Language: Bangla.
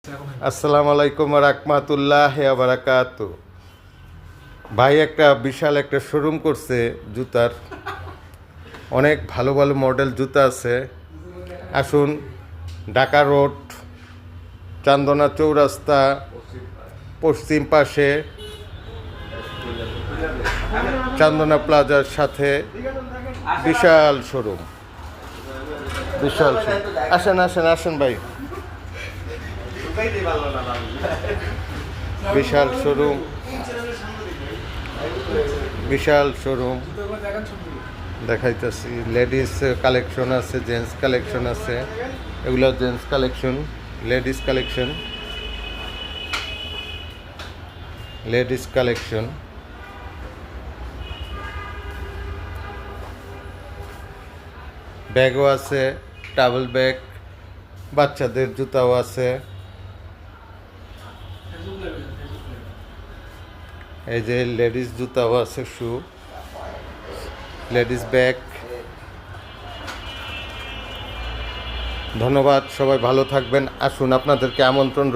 আসসালামু আলাইকুম রাহমাতুল্লাহ বারাকাতু। ভাই একটা বিশাল একটা শোরুম করছে জুতার, অনেক ভালো ভালো মডেল জুতা আছে। আসুন, ঢাকা রোড, চান্দনা চৌরাস্তা, পশ্চিম পাশে চান্দনা প্লাজার সাথে বিশাল শোরুম, বিশাল শোরুম। আসেন আসেন আসেন ভাই, বিশাল শোরুম, বিশাল শোরুম দেখাইতেছি। লেডিস কালেকশন আছে, জেন্টস কালেকশন আছে। এগুলো gents collection, ladies collection, ladies collection. ব্যাগও আছে, ট্রাভেল ব্যাগ, বাচ্চাদের জুতাও আছে। এই যে লেডিস জুতাও আছে, শু, লেডিস ব্যাগ। ধন্যবাদ, সবাই ভালো থাকবেন। আসুন, আপনাদেরকে আমন্ত্রণ রইল।